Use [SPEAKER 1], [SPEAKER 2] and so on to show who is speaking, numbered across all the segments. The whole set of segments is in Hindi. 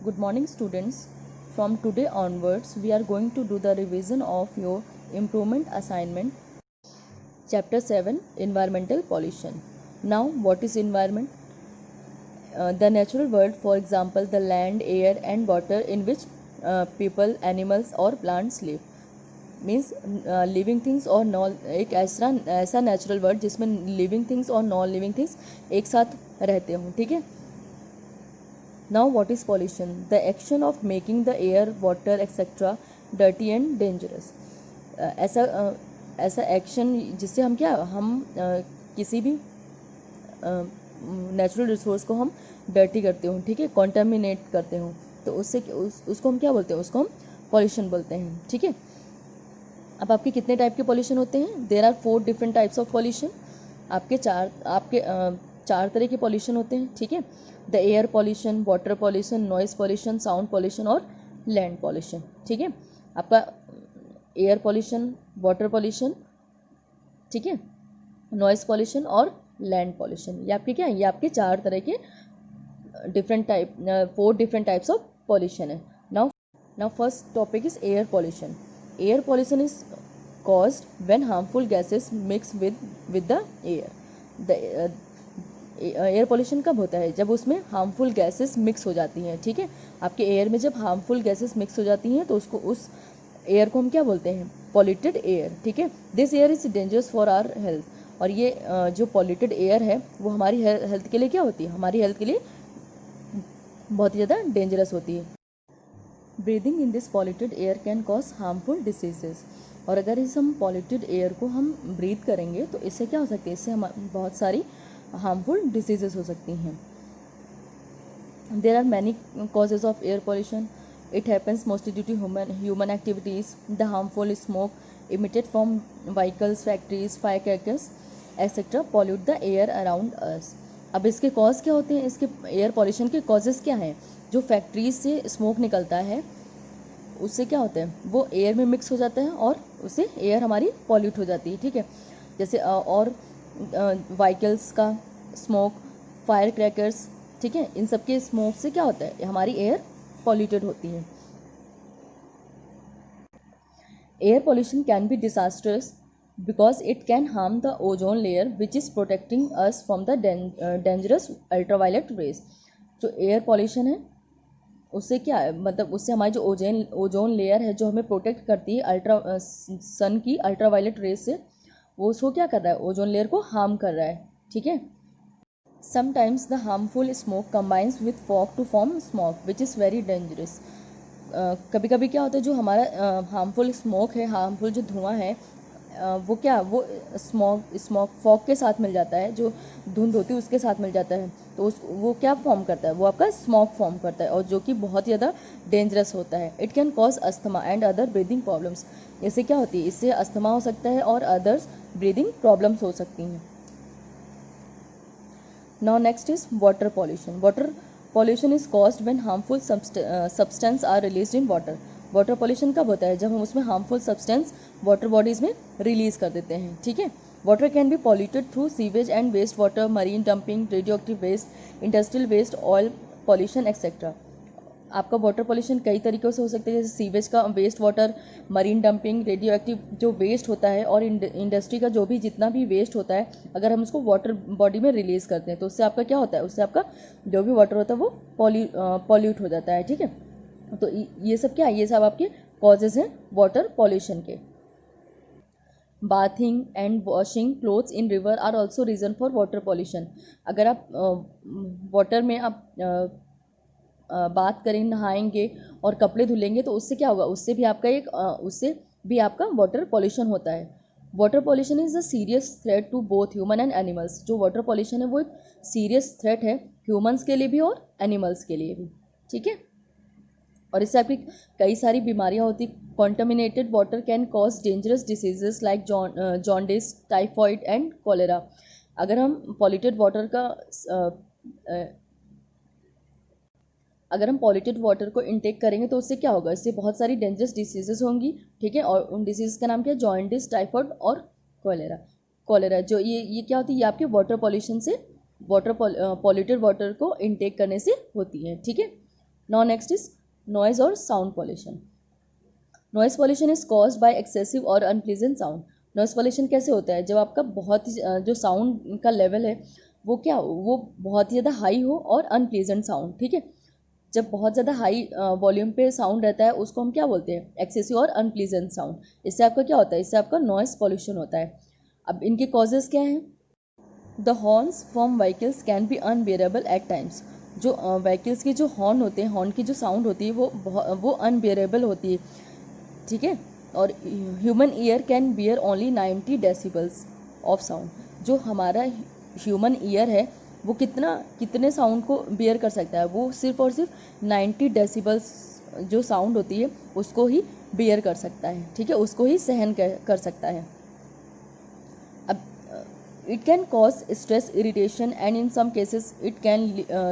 [SPEAKER 1] Good morning, students. From today onwards, we are going to do the revision of your improvement assignment, Chapter 7 Environmental Pollution. Now, what is environment? The natural world, for example, the land, air, and water in which people, animals, or plants live. Means living things और नॉन एक ऐसा नेचुरल वर्ल्ड जिसमें लिविंग थिंग्स और नॉन लिविंग थिंग्स एक साथ रहते हों. ठीक है. Now what is pollution? The action of making the air, water, etc. dirty and dangerous. ऐसा एक्शन जिससे हम किसी भी नेचुरल रिसोर्स को हम डर्टी करते हो, ठीक है, कॉन्टामिनेट करते हो, तो उसको हम क्या बोलते हैं? उसको हम पॉल्यूशन बोलते हैं. ठीक है. अब आपके कितने टाइप के पॉल्यूशन होते हैं? There are 4 different types of pollution. आपके चार तरह के पॉल्यूशन होते हैं. ठीक है. The air pollution, water pollution, noise pollution, sound pollution और लैंड पॉल्यूशन. ठीक है. आपका एयर पॉल्यूशन, वाटर पॉल्यूशन, ठीक है, नॉइज पॉल्यूशन और लैंड पॉल्यूशन, ये आपके क्या है? ये आपके 4 तरह के different type 4 different types of pollution है. Now first topic is air pollution. Air pollution is caused when harmful gases mix with the air. The air pollution कब होता है? जब उसमें हार्मफुल गैसेस मिक्स हो जाती हैं. ठीक है. आपके एयर में जब हार्मफुल गैसेस मिक्स हो जाती हैं तो उस एयर को हम क्या बोलते हैं? Polluted air. ठीक है. This air is dangerous for our health. और ये जो पॉल्यूटेड एयर है वो हमारी हेल्थ के लिए क्या होती है? हमारी हेल्थ के लिए बहुत ही ज़्यादा डेंजरस होती है. Breathing in this polluted air can cause harmful diseases. और अगर इस हम पॉल्यूटेड एयर को हम ब्रीथ करेंगे तो इससे क्या हो सकती है? इससे हम बहुत सारी हार्मफुल डिसीजेस हो सकती हैं. There are many causes of air pollution. It happens mostly due to human activities. The harmful smoke emitted from vehicles, factories, fire crackers etcetera pollute the air around us. अब इसके कॉज क्या होते हैं? इसके एयर पॉल्यूशन के कॉजेज़ क्या हैं? जो फैक्ट्रीज से स्मोक निकलता है उससे क्या होता है? वो एयर में मिक्स हो जाता है और उससे एयर हमारी पॉल्यूट हो जाती है. ठीक है. जैसे और व्हीकल्स का स्मोक, फायर क्रैकर्स, ठीक है, इन सब के स्मोक से क्या होता है? हमारी एयर पॉल्यूटेड होती है. Air pollution can be disasters because it can harm the ozone layer which is protecting us from the dangerous ultraviolet rays. जो एयर पॉल्यूशन है उससे क्या है? मतलब उससे हमारी जो ओजोन लेयर है जो हमें प्रोटेक्ट करती है सन की अल्ट्रावायलेट रेज से, वो उसको क्या कर रहा है? ओजोन लेयर को हार्म कर रहा है. ठीक है. Sometimes the harmful smoke combines with fog to form smoke which is very dangerous. कभी कभी क्या होता है? जो हमारा हार्मफुल स्मोक है, हार्मफुल जो धुआं है, वो स्मोक फॉग के साथ मिल जाता है, जो धुंध होती है उसके साथ मिल जाता है, तो वो क्या फॉर्म करता है? वो आपका स्मोक फॉर्म करता है और जो कि बहुत ही ज़्यादा डेंजरस होता है. It can cause asthma and other breathing problems. इससे क्या होती है? इससे अस्थमा हो सकता है और अदर्स ब्रीदिंग प्रॉब्लम्स हो सकती हैं. Now next is water pollution. Water pollution is caused when harmful substance are released in water. Water pollution कब होता है? जब हम उसमें हार्मफुल सब्सटेंस वाटर बॉडीज़ में रिलीज कर देते हैं. ठीक है. Water can be polluted through sewage and waste water, marine dumping, radioactive waste, industrial waste, oil pollution etcetera. आपका वाटर पॉल्यूशन कई तरीक़ों से हो सकता है, जैसे सीवेज का waste water, marine dumping, radioactive जो वेस्ट होता है और इंडस्ट्री का जो भी जितना भी वेस्ट होता है, अगर हम उसको वाटर बॉडी में रिलीज़ करते हैं तो उससे आपका क्या होता है? उससे आपका जो भी वाटर होता है वो पॉल्यूट हो जाता है. ठीक है. तो ये सब क्या है? ये सब आपके कॉजेज़ हैं वाटर पॉल्यूशन के. Bathing and washing clothes in river are also reason for water pollution. अगर आप वाटर में आप बात करें, नहाएंगे और कपड़े धुलेंगे तो उससे क्या होगा? उससे भी आपका वाटर पॉल्यूशन होता है. Water pollution is a serious threat to both human and animals. जो वाटर पॉल्यूशन है वो एक सीरियस थ्रेट है ह्यूमन्स के लिए भी और एनिमल्स के लिए भी. ठीक है. और इससे आपकी कई सारी बीमारियां होती. Contaminated water can cause dangerous diseases like jaundice, typhoid and cholera. अगर हम पॉल्यूटेड वाटर को इनटेक करेंगे तो उससे क्या होगा? इससे बहुत सारी डेंजरस डिसीजेस होंगी. ठीक है. और उन डिसीज़ का नाम क्या है? जॉन्डिस, टाइफॉइड और कॉलेरा जो ये क्या होती है? ये आपके वाटर पॉल्यूशन से, पॉल्यूटेड वाटर को इनटेक करने से होती है. ठीक है. नाउ नेक्स्ट इज नॉइज और sound pollution. Noise pollution is caused by excessive और अनप्लीजेंट साउंड। नॉइज पॉल्यूशन कैसे होता है? जब आपका बहुत ही जो साउंड का लेवल है वो क्या हो, वो बहुत ही ज़्यादा हाई हो और अनप्लीजेंट साउंड, ठीक है। जब बहुत ज़्यादा हाई वॉल्यूम पे साउंड रहता है उसको हम क्या बोलते हैं? एक्सेसिव और अनप्लीजेंट साउंड। इससे आपका क्या होता है? इससे आपका नॉइज पॉल्यूशन होता है। अब इनके कॉजेज़ क्या हैं? The horns from vehicles can be unbearable at times. जो व्हीकल्स के जो हॉर्न होते हैं, हॉर्न की जो साउंड होती है वो अनबियरेबल होती है, ठीक है। और human ear can bear only 90 decibels of sound. जो हमारा ह्यूमन ईयर है वो कितने साउंड को बियर कर सकता है? वो सिर्फ और सिर्फ 90 डेसिबल्स जो साउंड होती है उसको ही बियर कर सकता है, ठीक है, उसको ही सहन कर सकता है। अब it can cause stress, irritation and in some cases it can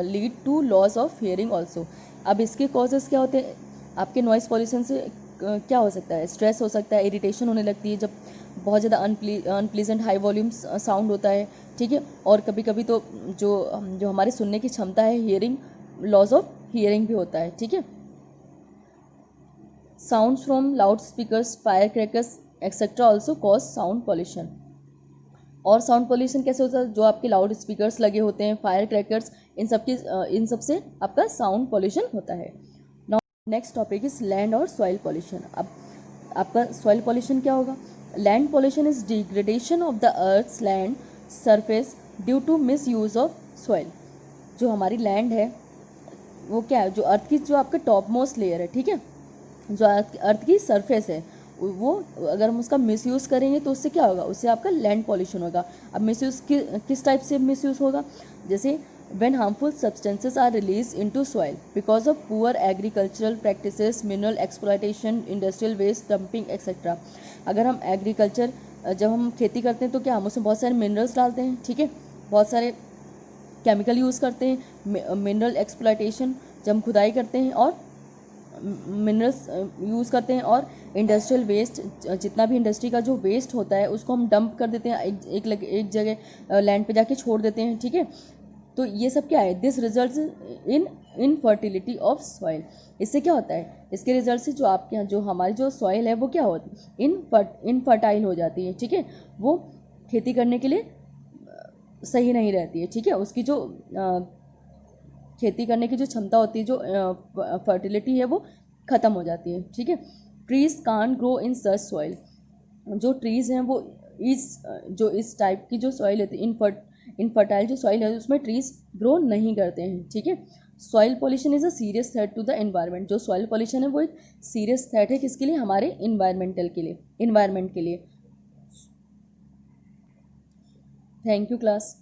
[SPEAKER 1] lead to loss of hearing also. अब इसके कॉजेज़ क्या होते हैं? आपके नॉइज़ पॉल्यूशन से क्या हो सकता है? स्ट्रेस हो सकता है, इरिटेशन होने लगती है जब बहुत ज़्यादा अनप्लीजेंट हाई वॉल्यूम साउंड होता है, ठीक है। और कभी कभी तो जो हमारी सुनने की क्षमता है, हियरिंग, लॉस ऑफ हियरिंग भी होता है, ठीक है। Sounds from loud speakers, fire crackers etcetera also cause sound pollution. और साउंड पॉल्यूशन कैसे होता है? जो आपके लाउड स्पीकर्स लगे होते हैं, फायर क्रैकर्स, इन सब से आपका साउंड पॉल्यूशन होता है। Now next topic is land और सॉइल पॉल्यूशन। अब आपका सॉइल पॉल्यूशन क्या होगा? Land pollution is degradation of the earth's land surface due to misuse of soil. जो हमारी लैंड है वो क्या है? जो अर्थ की जो आपका टॉप मोस्ट लेयर है, ठीक है, जो अर्थ की सरफेस है, वो अगर हम उसका मिसयूज़ करेंगे तो उससे क्या होगा? उससे आपका लैंड पॉल्यूशन होगा। अब मिसयूज़ किस टाइप से मिसयूज़ होगा? जैसे when harmful substances are released into soil because of poor agricultural practices, mineral exploitation, industrial waste dumping etc. अगर हम जब हम खेती करते हैं तो क्या हम उसमें बहुत सारे मिनरल्स डालते हैं, ठीक है, बहुत सारे केमिकल यूज़ करते हैं, मिनरल एक्सप्लॉयटेशन जब हम खुदाई करते हैं, और मिनरल्स यूज़ करते हैं, और इंडस्ट्रियल वेस्ट, जितना भी इंडस्ट्री का जो वेस्ट होता है उसको हम डंप कर देते हैं, एक जगह लैंड पे जाके छोड़ देते हैं, ठीक है। तो ये सब क्या है? This result in infertility of soil. इससे क्या होता है? इसके रिजल्ट से जो आपके यहाँ जो हमारी जो सॉइल है वो क्या होती है? इनफर्टाइल हो जाती है, ठीक है। वो खेती करने के लिए सही नहीं रहती है, ठीक है। उसकी जो खेती करने की जो क्षमता होती है, जो फर्टिलिटी है, वो ख़त्म हो जाती है, ठीक है। Trees can't grow in such soil. जो ट्रीज़ हैं वो इस टाइप की जो सॉइल होती है, इनफर्टाइल जो सॉइल है उसमें ट्रीज ग्रो नहीं करते हैं, ठीक है। Soil pollution is a serious threat to the environment. जो सॉइल पॉल्यूशन है वो एक सीरियस थ्रेट है किसके लिए? हमारे इन्वायरमेंट के लिए। Thank you class.